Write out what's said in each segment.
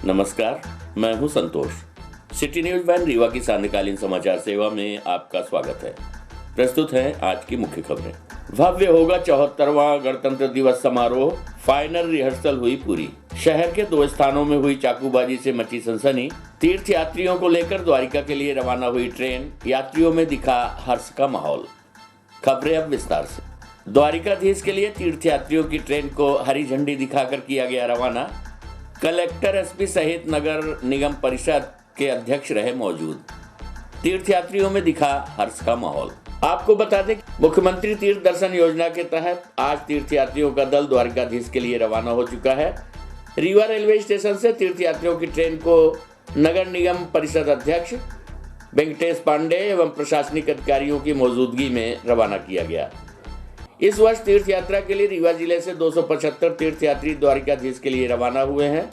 नमस्कार, मैं हूं संतोष। सिटी न्यूज वैन रीवा की सांध्यकालीन समाचार सेवा में आपका स्वागत है। प्रस्तुत हैं आज की मुख्य खबरें। भव्य होगा 74वां गणतंत्र दिवस समारोह, फाइनल रिहर्सल हुई पूरी। शहर के 2 स्थानों में हुई चाकूबाजी से मची सनसनी। तीर्थ यात्रियों को लेकर द्वारिका के लिए रवाना हुई ट्रेन, यात्रियों में दिखा हर्ष का माहौल। खबरें अब विस्तार से। द्वारिकाधीश के लिए तीर्थ यात्रियों की ट्रेन को हरी झंडी दिखाकर किया गया रवाना। कलेक्टर, एसपी सहित नगर निगम परिषद के अध्यक्ष रहे मौजूद। तीर्थ यात्रियों में दिखा हर्ष का माहौल। आपको बता दें, मुख्यमंत्री तीर्थ दर्शन योजना के तहत आज तीर्थ यात्रियों का दल द्वारिकाधीश के लिए रवाना हो चुका है। रीवा रेलवे स्टेशन से तीर्थ यात्रियों की ट्रेन को नगर निगम परिषद अध्यक्ष वेंकटेश पांडे एवं प्रशासनिक अधिकारियों की मौजूदगी में रवाना किया गया। इस वर्ष तीर्थ यात्रा के लिए रीवा जिले से 275 तीर्थ यात्री द्वारिकाधीश के लिए रवाना हुए हैं।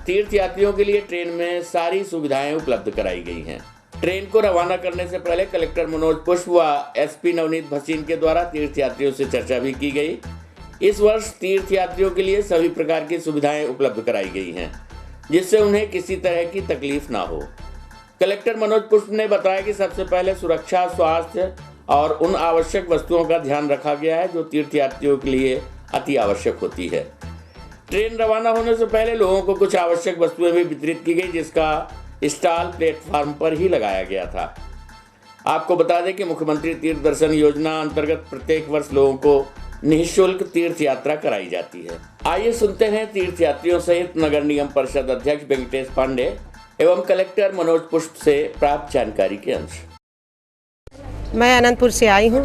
तीर्थ यात्रियों के लिए ट्रेन में सारी सुविधाएं उपलब्ध कराई गई हैं। ट्रेन को रवाना करने से पहले कलेक्टर मनोज पुष्प व एसपी नवनीत भसीन के द्वारा तीर्थ यात्रियों से चर्चा भी की गई। इस वर्ष तीर्थ यात्रियों के लिए सभी प्रकार की सुविधाएं उपलब्ध कराई गई हैं, जिससे उन्हें किसी तरह की तकलीफ ना हो। कलेक्टर मनोज पुष्प ने बताया कि सबसे पहले सुरक्षा, स्वास्थ्य और उन आवश्यक वस्तुओं का ध्यान रखा गया है जो तीर्थ यात्रियों के लिए अति आवश्यक होती है। ट्रेन रवाना होने से पहले लोगों को कुछ आवश्यक वस्तुएं भी वितरित की गई, जिसका स्टॉल प्लेटफॉर्म पर ही लगाया गया था। आपको बता दें कि मुख्यमंत्री तीर्थ दर्शन योजना अंतर्गत प्रत्येक वर्ष लोगों को निःशुल्क तीर्थ यात्रा कराई जाती है। आइए सुनते हैं तीर्थ यात्रियों सहित नगर निगम परिषद अध्यक्ष वेंकटेश पांडे एवं कलेक्टर मनोज पुष्प से प्राप्त जानकारी के अंश। मैं अनंतपुर से आई हूँ।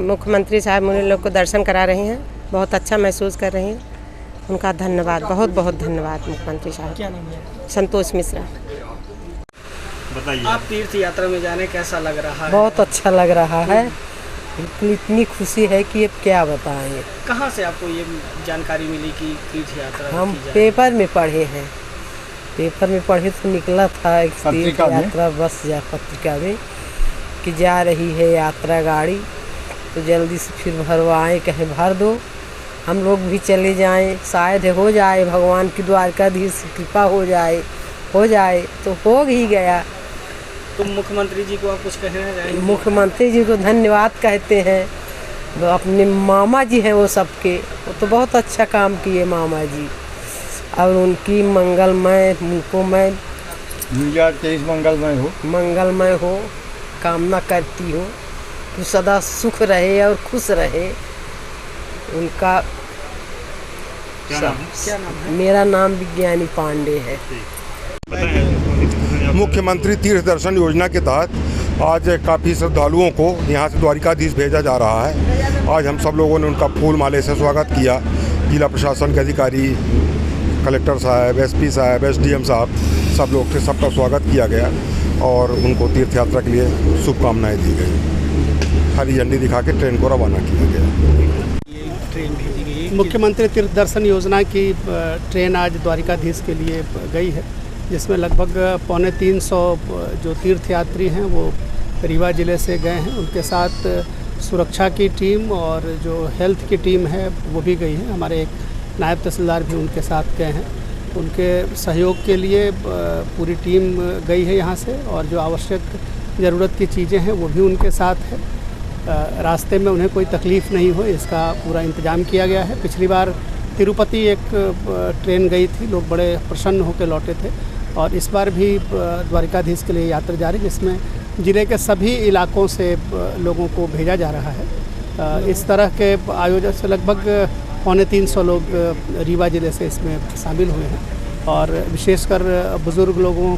मुख्यमंत्री साहब मुझे लोग को दर्शन करा रहे हैं, बहुत अच्छा महसूस कर रहे हैं। उनका धन्यवाद, बहुत बहुत धन्यवाद मुख्यमंत्री साहब। क्या नाम है? संतोष मिश्रा। बताइए, आप तीर्थ यात्रा में जाने कैसा लग रहा है? बहुत अच्छा लग रहा है। इतनी खुशी है कि अब क्या बताएं। कहाँ से आपको ये जानकारी मिली कि तीर्थ यात्रा हम की पेपर में पढ़े हैं। पेपर में पढ़े तो निकला था एक तीर्थ यात्रा बस या पत्रिका में कि जा रही है यात्रा गाड़ी, तो जल्दी से फिर भरवाएं, कहें भर दो, हम लोग भी चले जाएं, शायद हो जाए, भगवान की द्वारकाधीश की कृपा हो जाए तो हो ही गया। तो मुख्यमंत्री जी को आप कुछ कहना चाहेंगे? मुख्यमंत्री जी को धन्यवाद कहते हैं। वो अपने मामा जी हैं, वो सबके, वो तो बहुत अच्छा काम किए मामा जी, और उनकी मंगलमय, उनको मैं 2023 मंगलमय हो कामना करती हूँ कि सदा सुख रहे और खुश रहे उनका। क्या नाम है? मेरा नाम विज्ञानी पांडे है। मुख्यमंत्री तीर्थ दर्शन योजना के तहत आज काफ़ी श्रद्धालुओं को यहाँ से द्वारिकाधीश भेजा जा रहा है। आज हम सब लोगों ने उनका फूल माले से स्वागत किया। जिला प्रशासन के अधिकारी, कलेक्टर साहब, एसपी साहब, एसडीएम साहब, सब लोग से सबका स्वागत किया गया और उनको तीर्थ यात्रा के लिए शुभकामनाएं दी गई। हरी झंडी दिखा के ट्रेन को रवाना किया गया। ट्रेन भेजी गई। मुख्यमंत्री तीर्थ दर्शन योजना की ट्रेन आज द्वारिकाधीश के लिए गई है, जिसमें लगभग 250 जो तीर्थ यात्री हैं वो रीवा ज़िले से गए हैं। उनके साथ सुरक्षा की टीम और जो हेल्थ की टीम है वो भी गई है। हमारे एक नायब तहसीलदार भी उनके साथ गए हैं। उनके सहयोग के लिए पूरी टीम गई है यहाँ से, और जो आवश्यक ज़रूरत की चीज़ें हैं वो भी उनके साथ है। रास्ते में उन्हें कोई तकलीफ़ नहीं हो, इसका पूरा इंतज़ाम किया गया है। पिछली बार तिरुपति एक ट्रेन गई थी, लोग बड़े प्रसन्न होकर लौटे थे, और इस बार भी द्वारिकाधीश के लिए यात्रा जारी, जिसमें ज़िले के सभी इलाकों से लोगों को भेजा जा रहा है। इस तरह के आयोजन से लगभग 350 लोग रीवा ज़िले से इसमें शामिल हुए हैं, और विशेषकर बुज़ुर्ग लोगों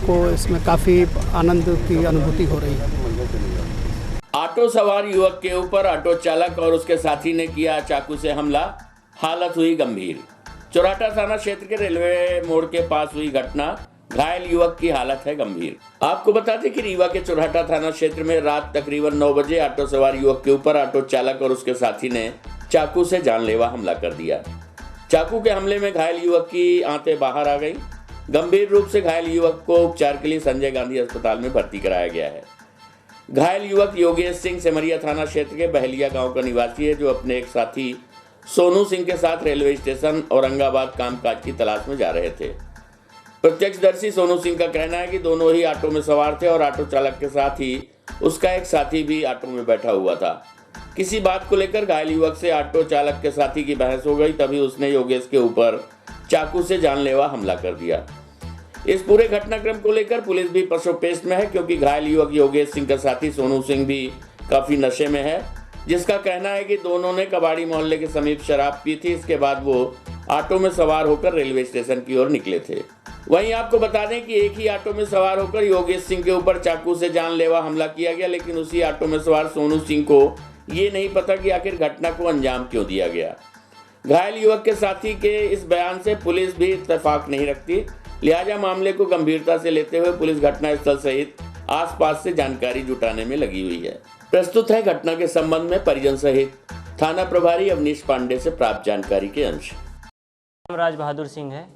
को इसमें काफ़ी आनंद की अनुभूति हो रही है। ऑटो सवार युवक के ऊपर ऑटो चालक और उसके साथी ने किया चाकू से हमला, हालत हुई गंभीर। चौराटा थाना क्षेत्र के रेलवे मोड़ के पास हुई घटना, घायल युवक की हालत है गंभीर। आपको बता दें कि रीवा के चौराटा थाना क्षेत्र में रात तकरीबन 9 बजे ऑटो सवार युवक के ऊपर ऑटो चालक और उसके साथी ने चाकू से जानलेवा हमला कर दिया। चाकू के हमले में घायल युवक की आंतें बाहर आ गई। गंभीर रूप से घायल युवक को उपचार के लिए संजय गांधी अस्पताल में भर्ती कराया गया है। घायल युवक योगेश सिंह सेमरिया थाना क्षेत्र के बहलिया गांव का निवासी है, जो अपने एक साथी सोनू सिंह के साथ रेलवे स्टेशन औरंगाबाद कामकाज की तलाश में जा रहे थे। प्रत्यक्षदर्शी सोनू सिंह का कहना है कि दोनों ही ऑटो में सवार थे और ऑटो चालक के साथ ही उसका एक साथी भी ऑटो में बैठा हुआ था। किसी बात को लेकर घायल युवक से ऑटो चालक के साथी की बहस हो गई, तभी उसने योगेश के ऊपर चाकू से जानलेवा हमला कर दिया। इस पूरे घटनाक्रम को लेकर पुलिस भी पसोपेश में है, क्योंकि घायल युवक योगेश सिंह का साथी सोनू सिंह भी काफी नशे में है, जिसका कहना है कि दोनों ने कबाड़ी मोहल्ले के समीप शराब पी थी। इसके बाद वो ऑटो में सवार होकर रेलवे स्टेशन की ओर निकले थे। वहीं आपको बता दें कि एक ही ऑटो में सवार होकर योगेश सिंह के ऊपर चाकू से जानलेवा हमला किया गया, लेकिन उसी ऑटो में सवार सोनू सिंह को ये नहीं पता कि आखिर घटना को अंजाम क्यों दिया गया। घायल युवक के साथी के इस बयान से पुलिस भी इत्तेफाक नहीं रखती, लिहाजा मामले को गंभीरता से लेते हुए पुलिस घटनास्थल सहित आसपास से जानकारी जुटाने में लगी हुई है। प्रस्तुत है घटना के संबंध में परिजन सहित थाना प्रभारी अवनीश पांडे से प्राप्त जानकारी के अंश। राज बहादुर सिंह है।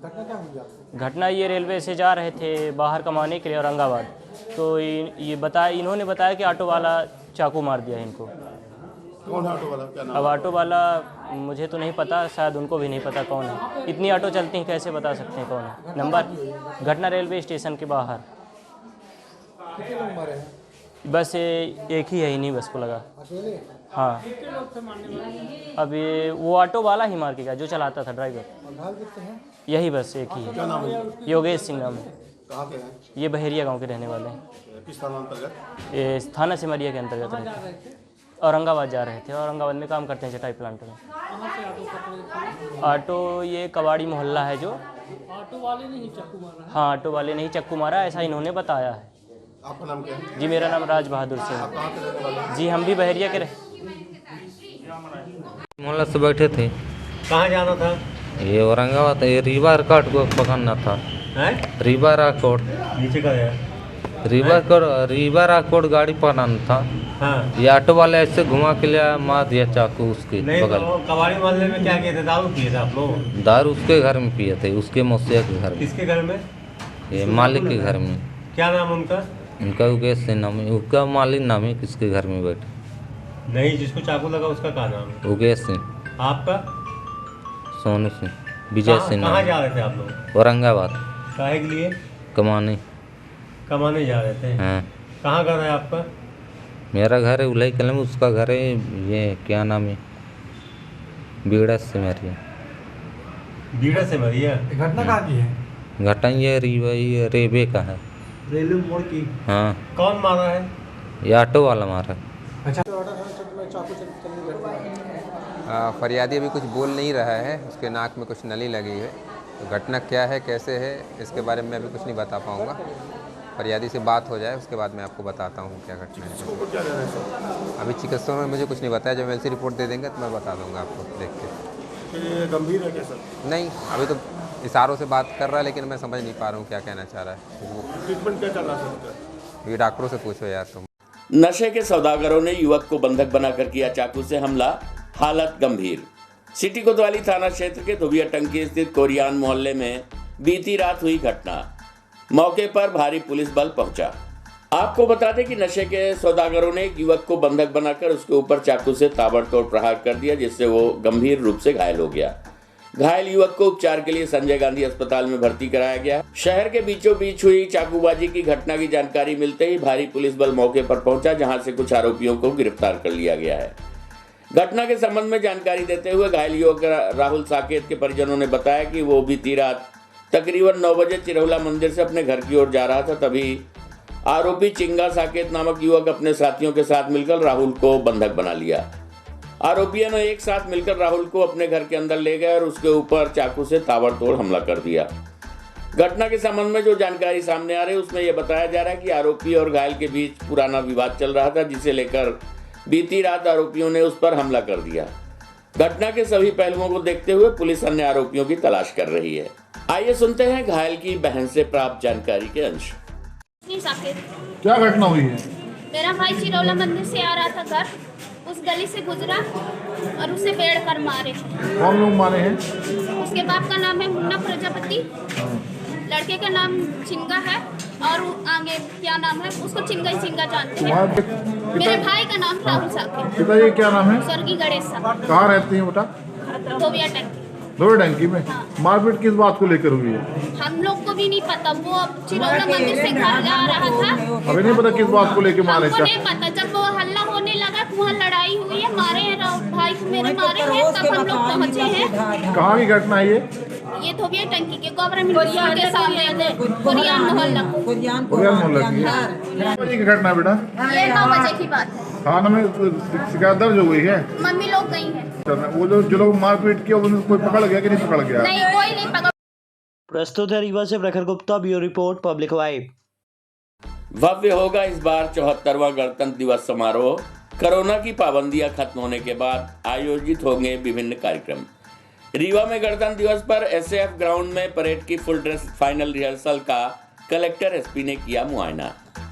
घटना ये रेलवे से जा रहे थे बाहर कमाने के लिए औरंगाबाद, तो इन्होंने बताया कि ऑटो वाला चाकू मार दिया इनको। कौन ऑटो वाला, क्या नाम? अब ऑटो वाला मुझे तो नहीं पता, शायद उनको भी नहीं पता कौन है। इतनी ऑटो चलती हैं, कैसे बता सकते हैं कौन है। नंबर घटना रेलवे स्टेशन के बाहर। कितने लोग मारे हैं? बस एक ही है, इन्हीं बस को लगा। हाँ, अब ये वो ऑटो वाला ही मार के गया जो चलाता था, ड्राइवर। यही बस एक ही क्या नाम है? है, योगेश सिंह नाम है। कहाँ के हैं? ये बहेरिया गांव के रहने वाले हैं। किस थाना अंतर्गत? ये थाना सिमरिया के अंतर्गत रहते हैं। औरंगाबाद जा रहे थे, औरंगाबाद में काम करते हैं चटाई प्लांट में। ऑटो ये कबाड़ी मोहल्ला है जो। ऑटो वाले ने ही चक्कू मारा? हाँ, ऑटो वाले ने ही चक्कू मारा, ऐसा इन्होंने बताया है। आपका नाम क्या है? जी, मेरा नाम राज बहादुर सिंह आप कहाँ के रहने वाले हैं? जी, हम भी बहरिया के रहे। मोहल्ला से बैठे थे। कहाँ जाना था? ये औरंगाबाद, ये रीवा रिकॉर्ड को पकड़ना था। रीवा रिकॉर्ड, नीचे का है। रीवा रिकॉर्ड गाड़ी पकड़ना था। हाँ। ये ऑटो वाले ऐसे घुमा के लिया, मार दिया चाकू उसके बगल। तो कबाड़ी मोहल्ले में क्या किए थे? दारू पिए थे आप लोग? दारू उसके घर में पिए थे, उसके मौसिया के घर में। किसके घर में? ये मालिक के घर में। क्या नाम उनका? उनका योगेश सिंह नाम है, उसका मालिक नाम है। किसके घर में बैठे? नहीं, जिसको चाकू लगा उसका क्या नाम है? योगेश सिंह। आपका? सोनू सिंह, विजय सिंह नाम। कहाँ जा रहे थे आप लोग? औरंगाबाद काहे के लिए? कमाने। कमाने जा रहे थे। हाँ। कहाँ घर है आपका? मेरा घर है उलाई कलम, उसका घर है ये क्या नाम है, बीड़ा से मरिया। बीड़ा से मरिया? घटना कहाँ की है? घटना ये रेबे का है। रेलवे मोड़ की? हाँ। कौन मारा है? ये ऑटो वाला मारा। फरियादी अभी कुछ बोल नहीं रहा है, उसके नाक में कुछ नली लगी है। तो घटना क्या है, कैसे है, इसके बारे में अभी कुछ नहीं बता पाऊँगा। फरियादी से बात हो जाए उसके बाद मैं आपको बताता हूँ क्या घटना है। अभी चिकित्सकों ने मुझे कुछ नहीं बताया, जब एलसी रिपोर्ट दे देंगे तो मैं बता दूँगा आपको देख के। ये गंभीर है क्या सर? नहीं, अभी तो इशारों से बात कर रहा है, लेकिन मैं समझ नहीं पा रहा हूँ क्या कहना चाह रहा है। ट्रीटमेंट क्या चल रहा है सर? ये डॉक्टरों से पूछो यार तुम। नशे के सौदागरों ने युवक को बंधक बनाकर किया चाकू से हमला, हालत गंभीर। सिटी कोतवाली थाना क्षेत्र के धुबिया टंकी स्थित कोरियान मोहल्ले में बीती रात हुई घटना। मौके पर भारी पुलिस बल पहुंचा। आपको बता दें कि नशे के सौदागरों ने एक युवक को बंधक बनाकर उसके ऊपर चाकू से ताबड़तोड़ प्रहार कर दिया, जिससे वो गंभीर रूप से घायल हो गया। घायल युवक को उपचार के लिए संजय गांधी अस्पताल में भर्ती कराया गया। शहर के बीचों बीच हुई चाकूबाजी की घटना की जानकारी मिलते ही भारी पुलिस बल मौके पर पहुंचा, जहां से कुछ आरोपियों को गिरफ्तार कर लिया गया है। घटना के संबंध में जानकारी देते हुए घायल युवक राहुल साकेत के परिजनों ने बताया कि वो बीती रात तकरीबन 9 बजे चिरौला मंदिर से अपने घर की ओर जा रहा था, तभी आरोपी चिंगा साकेत नामक युवक अपने साथियों के साथ मिलकर राहुल को बंधक बना लिया। आरोपियों ने एक साथ मिलकर राहुल को अपने घर के अंदर ले गए और उसके ऊपर चाकू से ताबड़तोड़ हमला कर दिया। घटना के संबंध में जो जानकारी सामने आ रही है उसमें यह बताया जा रहा है कि आरोपी और घायल के बीच पुराना विवाद चल रहा था, जिसे लेकर बीती रात आरोपियों ने उस पर हमला कर दिया। घटना के सभी पहलुओं को देखते हुए पुलिस अन्य आरोपियों की तलाश कर रही है। आइए सुनते हैं घायल की बहन से प्राप्त जानकारी के अंश। क्या घटना हुई है? मेरा भाई चिरौला मंदिर से आ रहा था घर, उस गली से गुजरा और उसे पेड़ कर मारे। कौन लोग मारे हैं? उसके बाप का नाम है मुन्ना प्रजापति, लड़के का नाम चिंगा है और आगे क्या नाम है उसको चिंगा ही चिंगा जानते हैं। मेरे भाई का नाम राहुल साकेत। पिताजी क्या नाम है? स्वर्गीय गणेश साहब। कहाँ रहती हैं बेटा? धोबिया टंकी। लोहे टंकी में मारपीट किस बात को लेकर हुई है? हम लोग को भी नहीं पता, वो चिरौड़ा मंदिर से घर जा रहा था। अभी नहीं पता किस बात को लेकर मारे? हमको नहीं पता, जब वो हल्ला होने लगा तो वहाँ लड़ाई हुई है, मारे हैं राउत भाई को, मेरे मारे हैं, तब हम लोग पहुँचे हैं। कहाँ की घटना है ये धोबिया टंकी के गवर्नमेंट स्कूल के सामने कुरियान मोहल्ला की घटना है बेटा? ये 9 बजे की बात है। थाना में शिकायत दर्ज हो गई है? मम्मी लोग गई हैं। वो जो लोग मारपीट किया उन्हें कोई पकड़ गया कि नहीं पकड़ गया? नहीं, कोई नहीं पकड़। प्रस्तुत है रीवा से Prakhar Gupta, bureau report public vibe. भव्य होगा इस बार 74वां गणतंत्र दिवस समारोह। कोरोना की पाबंदियां खत्म होने के बाद आयोजित होंगे विभिन्न कार्यक्रम। रीवा में गणतंत्र दिवस पर एसएएफ ग्राउंड में परेड की फुल ड्रेस फाइनल रिहर्सल का कलेक्टर एसपी ने किया मुआयना।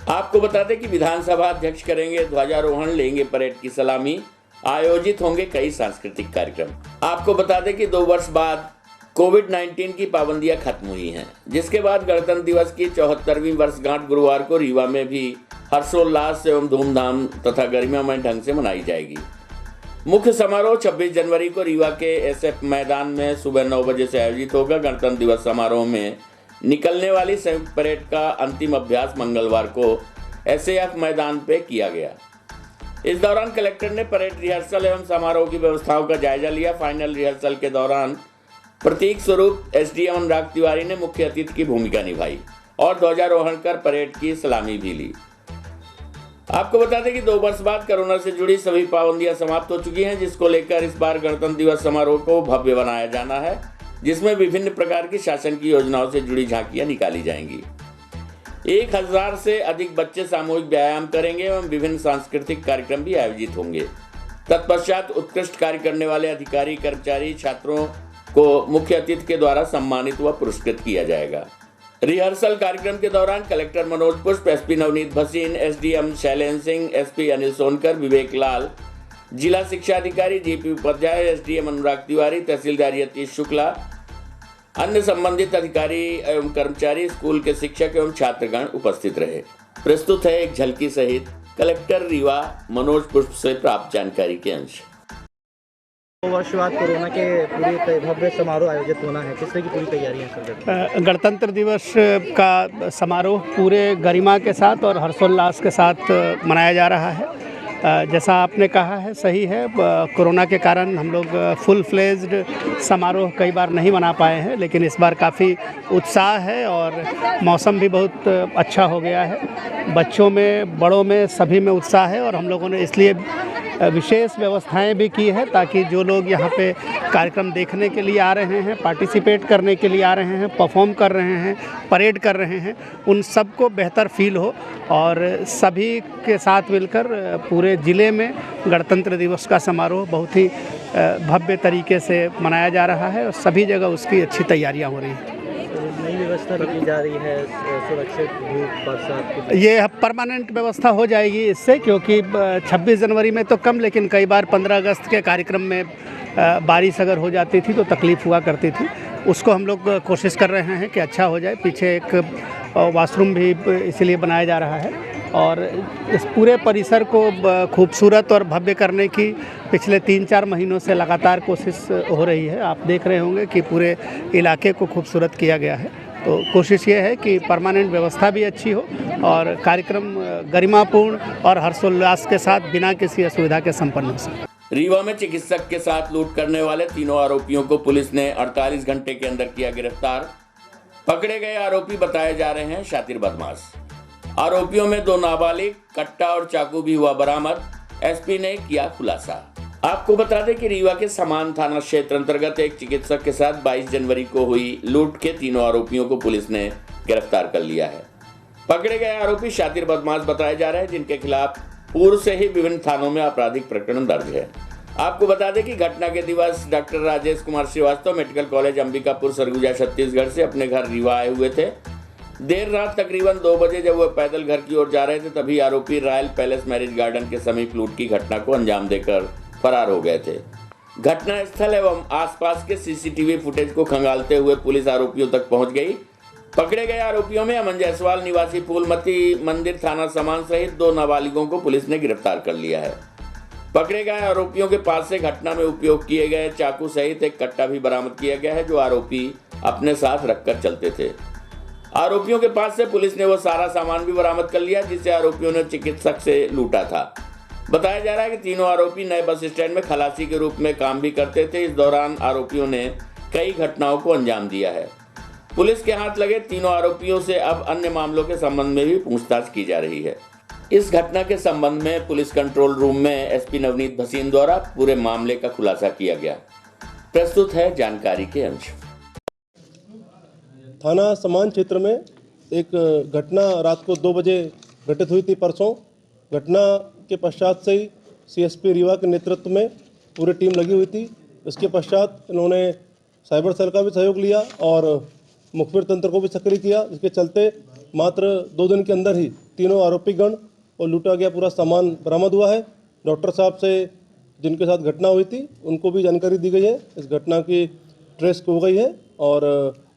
आपको बता दें कि विधानसभा अध्यक्ष करेंगे ध्वजारोहण, लेंगे परेड की सलामी, आयोजित होंगे कई सांस्कृतिक कार्यक्रम। आपको बता दें कि 2 वर्ष बाद कोविड-19 की पाबंदियां खत्म हुई हैं, जिसके बाद गणतंत्र दिवस की 74वीं वर्षगांठ गुरुवार को रीवा में भी हर्षोल्लास एवं धूमधाम तथा गरिमामय ढंग से मनाई जाएगी। मुख्य समारोह 26 जनवरी को रीवा के एसएफ मैदान में सुबह 9 बजे से आयोजित होगा। गणतंत्र दिवस समारोह में निकलने वाली संयुक्त परेड का अंतिम अभ्यास मंगलवार को एसएएफ मैदान पे किया गया। इस दौरान कलेक्टर ने परेड रिहर्सल एवं समारोह की व्यवस्थाओं का जायजा लिया। फाइनल रिहर्सल के दौरान प्रतीक स्वरूप एसडीएम अनुराग तिवारी ने मुख्य अतिथि की भूमिका निभाई और ध्वजारोहण कर परेड की सलामी भी ली। आपको बता दें कि 2 वर्ष बाद कोरोना से जुड़ी सभी पाबंदियां समाप्त हो चुकी हैं, जिसको लेकर इस बार गणतंत्र दिवस समारोह को भव्य बनाया जाना है, जिसमें विभिन्न प्रकार की शासन की योजनाओं से जुड़ी झांकियां निकाली जाएंगी। 1000 से अधिक बच्चे सामूहिक व्यायाम करेंगे एवं विभिन्न सांस्कृतिक कार्यक्रम भी आयोजित होंगे। तत्पश्चात उत्कृष्ट कार्य करने वाले अधिकारी, कर्मचारी, छात्रों को मुख्य अतिथि के द्वारा सम्मानित व पुरस्कृत किया जाएगा। रिहर्सल कार्यक्रम के दौरान collector Manoj Pushp, SP Navneet Bhasin, SDM Shailendra Singh, SP Anil Sonkar, Vivek Lal, जिला शिक्षा अधिकारी जीपी उपाध्याय, एसडीएम अनुराग तिवारी, तहसीलदार यतीश शुक्ला, अन्य संबंधित अधिकारी एवं कर्मचारी, स्कूल के शिक्षक एवं छात्रगण उपस्थित रहे। प्रस्तुत है एक झलकी सहित कलेक्टर रीवा मनोज पुष्प से प्राप्त जानकारी के अंश। 2 वर्ष बाद कोरोना के पूरे भव्य समारोह आयोजित होना है, किस तरह की पूरी तैयारियां सर? गणतंत्र दिवस का समारोह पूरे गरिमा के साथ और हर्षोल्लास के साथ मनाया जा रहा है। जैसा आपने कहा है सही है, कोरोना के कारण हम लोग फुल फ्लेज्ड समारोह कई बार नहीं मना पाए हैं, लेकिन इस बार काफ़ी उत्साह है और मौसम भी बहुत अच्छा हो गया है। बच्चों में, बड़ों में, सभी में उत्साह है और हम लोगों ने इसलिए विशेष व्यवस्थाएं भी की है ताकि जो लोग यहाँ पे कार्यक्रम देखने के लिए आ रहे हैं, पार्टिसिपेट करने के लिए आ रहे हैं, परफॉर्म कर रहे हैं, परेड कर रहे हैं, उन सबको बेहतर फील हो और सभी के साथ मिलकर पूरे ज़िले में गणतंत्र दिवस का समारोह बहुत ही भव्य तरीके से मनाया जा रहा है और सभी जगह उसकी अच्छी तैयारियाँ हो रही हैं। नई व्यवस्था की जा रही है, सुरक्षित धूप बरसात, ये परमानेंट व्यवस्था हो जाएगी इससे, क्योंकि 26 जनवरी में तो कम, लेकिन कई बार 15 अगस्त के कार्यक्रम में बारिश अगर हो जाती थी तो तकलीफ़ हुआ करती थी। उसको हम लोग कोशिश कर रहे हैं कि अच्छा हो जाए। पीछे एक वाशरूम भी इसीलिए बनाया जा रहा है और इस पूरे परिसर को खूबसूरत और भव्य करने की पिछले 3-4 महीनों से लगातार कोशिश हो रही है। आप देख रहे होंगे कि पूरे इलाके को खूबसूरत किया गया है। तो कोशिश ये है कि परमानेंट व्यवस्था भी अच्छी हो और कार्यक्रम गरिमापूर्ण और हर्षोल्लास के साथ बिना किसी असुविधा के संपन्न हो सके। रीवा में चिकित्सक के साथ लूट करने वाले 3 आरोपियों को पुलिस ने 48 घंटे के अंदर किया गिरफ्तार। पकड़े गए आरोपी बताए जा रहे हैं शातिर बदमाश। आरोपियों में 2 नाबालिग, कट्टा और चाकू भी हुआ बरामद। एसपी ने किया खुलासा। आपको बता दें कि रीवा के समान थाना क्षेत्र अंतर्गत एक चिकित्सक के साथ 22 जनवरी को हुई लूट के 3 आरोपियों को पुलिस ने गिरफ्तार कर लिया है। पकड़े गए आरोपी शातिर बदमाश बताए जा रहे हैं, जिनके खिलाफ पूर्व से ही विभिन्न थानों में आपराधिक प्रकरण दर्ज है। आपको बता दें कि घटना के दिवस doctor Rajesh Kumar Srivastava medical college Ambikapur, Surguja, Chhattisgarh से अपने घर रीवा आए हुए थे। देर रात तकरीबन 2 बजे जब वह पैदल घर की ओर जा रहे थे, तभी आरोपी रॉयल पैलेस मैरिज गार्डन के समीप लूट की घटना को अंजाम देकर फरार हो गए थे। घटना स्थल एवं आसपास के सीसीटीवी फुटेज को खंगालते हुए पुलिस आरोपियों तक पहुंच गई। पकड़े गए आरोपियों में अमन जायसवाल निवासी फूलमती मंदिर थाना समान सहित 2 नाबालिगों को पुलिस ने गिरफ्तार कर लिया है। पकड़े गए आरोपियों के पास से घटना में उपयोग किए गए चाकू सहित एक कट्टा भी बरामद किया गया है, जो आरोपी अपने साथ रखकर चलते थे। आरोपियों के पास से पुलिस ने वो सारा सामान भी बरामद कर लिया जिसे आरोपियों ने चिकित्सक से लूटा था। बताया जा रहा है कि तीनों आरोपी नए बस स्टैंड में खलासी के रूप में काम भी करते थे। इस दौरान आरोपियों ने कई घटनाओं को अंजाम दिया है। पुलिस के हाथ लगे तीनों आरोपियों से अब अन्य मामलों के संबंध में भी पूछताछ की जा रही है। इस घटना के संबंध में पुलिस कंट्रोल रूम में एसपी नवनीत भसीन द्वारा पूरे मामले का खुलासा किया गया। प्रस्तुत है जानकारी के अंश। थाना समान क्षेत्र में एक घटना रात को 2 बजे घटित हुई थी परसों। घटना के पश्चात से ही सीएसपी रीवा के नेतृत्व में पूरी टीम लगी हुई थी। इसके पश्चात इन्होंने साइबर सेल का भी सहयोग लिया और मुखबिर तंत्र को भी सक्रिय किया, जिसके चलते मात्र 2 दिन के अंदर ही तीनों आरोपीगण और लूटा गया पूरा सामान बरामद हुआ है। डॉक्टर साहब से जिनके साथ घटना हुई थी उनको भी जानकारी दी गई है। इस घटना की ट्रेस हो गई है और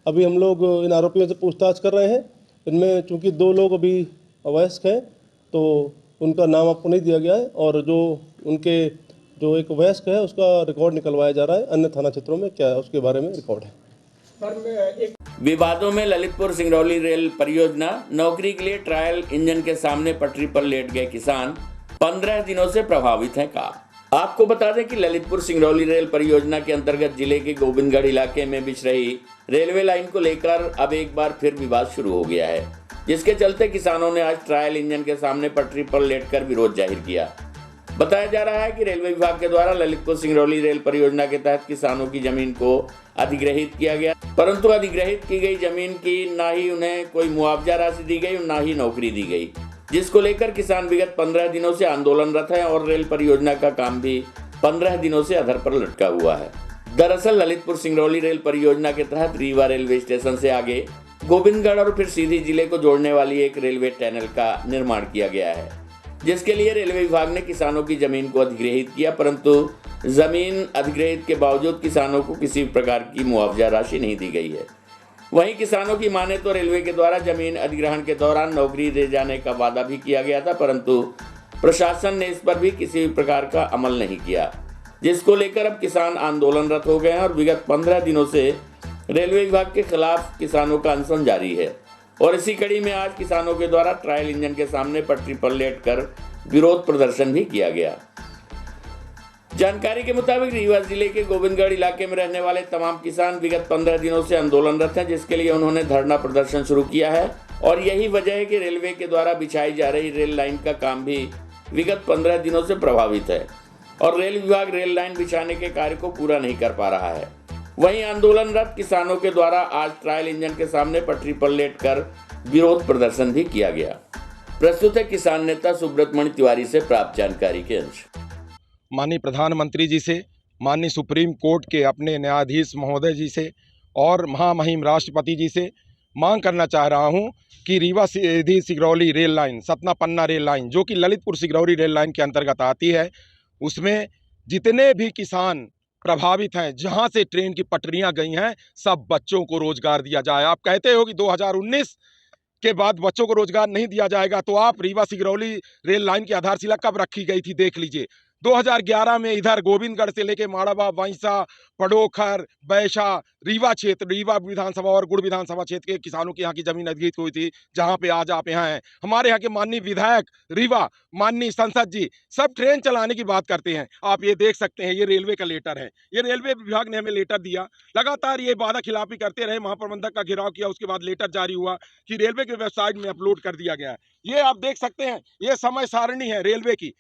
अभी हम लोग इन आरोपियों से पूछताछ कर रहे हैं। इनमें चूंकि 2 लोग अभी अवयस्क हैं तो उनका नाम आपको नहीं दिया गया है और जो एक वयस्क है उसका रिकॉर्ड निकलवाया जा रहा है। अन्य थाना क्षेत्रों में क्या है उसके बारे में रिकॉर्ड है। विवादों में ललितपुर सिंगरौली रेल परियोजना, नौकरी के लिए ट्रायल इंजन के सामने पटरी पर लेट गए किसान, 15 दिनों से प्रभावित हैं काम। आपको बता दें कि ललितपुर सिंगरौली रेल परियोजना के अंतर्गत जिले के गोविंदगढ़ इलाके में बिछ रही रेलवे लाइन को लेकर अब एक बार फिर विवाद शुरू हो गया है, जिसके चलते किसानों ने आज ट्रायल इंजन के सामने पटरी पर लेटकर विरोध जाहिर किया। बताया जा रहा है कि रेलवे विभाग के द्वारा ललितपुर सिंगरौली रेल परियोजना के तहत किसानों की जमीन को अधिग्रहित किया गया, परंतु अधिग्रहित की गई जमीन की ना ही उन्हें कोई मुआवजा राशि दी गई और ना ही नौकरी दी गई, जिसको लेकर किसान विगत 15 दिनों से आंदोलनरत है और रेल परियोजना का काम भी 15 दिनों से अधर पर लटका हुआ है। दरअसल ललितपुर सिंगरौली रेल परियोजना के तहत रीवा रेलवे स्टेशन से आगे गोविंदगढ़ और फिर सीधी जिले को जोड़ने वाली एक रेलवे टनल का निर्माण किया गया है, जिसके लिए रेलवे विभाग ने किसानों की जमीन को अधिग्रहित किया, परंतु जमीन अधिग्रहित के बावजूद किसानों को किसी प्रकार की मुआवजा राशि नहीं दी गई है। वहीं किसानों की माने तो रेलवे के द्वारा जमीन अधिग्रहण के दौरान नौकरी दे जाने का वादा भी किया गया था, परंतु प्रशासन ने इस पर भी किसी प्रकार का अमल नहीं किया, जिसको लेकर अब किसान आंदोलनरत हो गए हैं और विगत 15 दिनों से रेलवे विभाग के खिलाफ किसानों का अनशन जारी है। और इसी कड़ी में आज किसानों के द्वारा ट्रायल इंजन के सामने पटरी पर लेटकर विरोध प्रदर्शन भी किया गया। जानकारी के मुताबिक रीवा जिले के गोविंदगढ़ इलाके में रहने वाले तमाम किसान विगत 15 दिनों से आंदोलनरत हैं, जिसके लिए उन्होंने धरना प्रदर्शन शुरू किया है और यही वजह है कि रेलवे के द्वारा बिछाई जा रही रेल लाइन का काम भी विगत 15 दिनों से प्रभावित है और रेल विभाग रेल लाइन बिछाने के कार्य को पूरा नहीं कर पा रहा है। वहीं आंदोलनरत किसानों के द्वारा आज ट्रायल इंजन के सामने पटरी पर लेटकर विरोध प्रदर्शन भी किया गया। प्रस्तुत है किसान नेता सुब्रत मणि तिवारी से प्राप्त जानकारी के अंश। माननीय प्रधानमंत्री जी से, माननीय सुप्रीम कोर्ट के अपने न्यायाधीश महोदय जी से और महामहिम राष्ट्रपति जी से मांग करना चाह रहा हूं कि Rewa Sidhi Singrauli rail line, Satna Panna rail line जो कि ललितपुर सिंगरौली रेल लाइन के अंतर्गत आती है, उसमें जितने भी किसान प्रभावित हैं, जहां से ट्रेन की पटरियां गई हैं, सब बच्चों को रोजगार दिया जाए। आप कहते हो कि 2019 के बाद बच्चों को रोजगार नहीं दिया जाएगा, तो आप रीवा सिंगरौली रेल लाइन की आधारशिला कब रखी गई थी देख लीजिए। 2011 में इधर गोविंदगढ़ से लेके माड़ावा, वैंसा, पड़ोखर, बैशा, रीवा क्षेत्र, रीवा विधानसभा और गुड़ विधानसभा क्षेत्र के किसानों की यहाँ की जमीन अधिग्रहित हुई थी, जहाँ पे आज आप यहाँ हैं। हमारे यहाँ के माननीय विधायक रीवा, माननीय सांसद जी सब ट्रेन चलाने की बात करते हैं। आप ये देख सकते हैं, ये रेलवे का लेटर है, ये रेलवे विभाग ने हमें लेटर दिया, लगातार ये वादा खिलाफी करते रहे, महाप्रबंधक का घेराव किया, उसके बाद लेटर जारी हुआ कि रेलवे की वेबसाइट में अपलोड कर दिया गया है। ये आप देख सकते हैं, ये समय सारणी है रेलवे की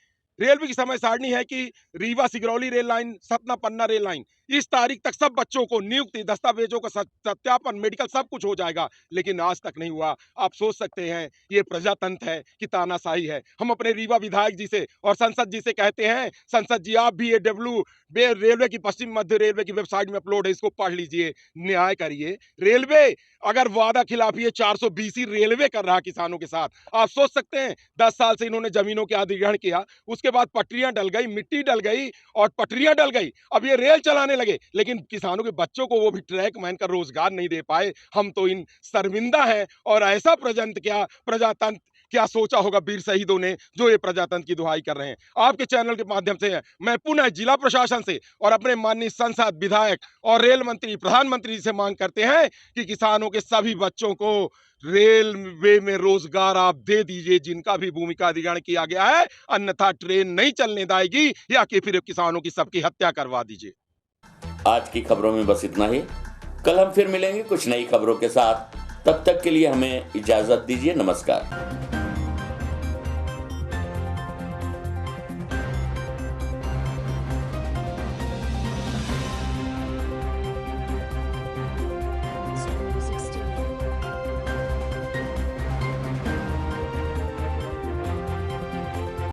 समय सारणी है कि Rewa Singrauli rail line, Satna Panna rail line, इस तारीख तक सब बच्चों को नियुक्ति, दस्तावेजों का सत्यापन, मेडिकल सब कुछ हो जाएगा, लेकिन आज तक नहीं हुआ। आप सोच सकते हैं ये प्रजातंत्र है कि तानाशाही है। हम अपने रीवा विधायक जी से और संसद जी से कहते हैं, संसद जी आप भी ये रेलवे की पश्चिम मध्य रेलवे की वेबसाइट में अपलोड है, इसको पढ़ लीजिए, न्याय करिए। रेलवे अगर वादा खिलाफी 420 रेलवे कर रहा किसानों के साथ, आप सोच सकते हैं 10 साल से इन्होंने जमीनों के अधिग्रहण किया, उसके बाद पटरियां डल गई, मिट्टी डल गई और पटरियां डल गई, अब ये रेल चलाने लगे, लेकिन किसानों के बच्चों को वो भी ट्रैक मैन का रोजगार नहीं दे पाए। हम तो इन शर्मिंदा हैं और ऐसा प्रजातंत्र क्या सोचा होगा वीर शहीदों ने जो ये प्रजातंत्र की दुहाई कर रहे हैं। आपके चैनल के माध्यम से मैं पुनः जिला प्रशासन से और अपने माननीय सांसद, विधायक और रेल मंत्री, प्रधानमंत्री से मांग करते हैं कि किसानों के सभी बच्चों को रेलवे में रोजगार आप दे दीजिए, जिनका भी भूमिका अधिग्रहण किया गया है, अन्यथा ट्रेन नहीं चलने देगी या कि फिर किसानों की सबकी हत्या करवा दीजिए। आज की खबरों में बस इतना ही। कल हम फिर मिलेंगे कुछ नई खबरों के साथ। तब तक के लिए हमें इजाजत दीजिए। नमस्कार।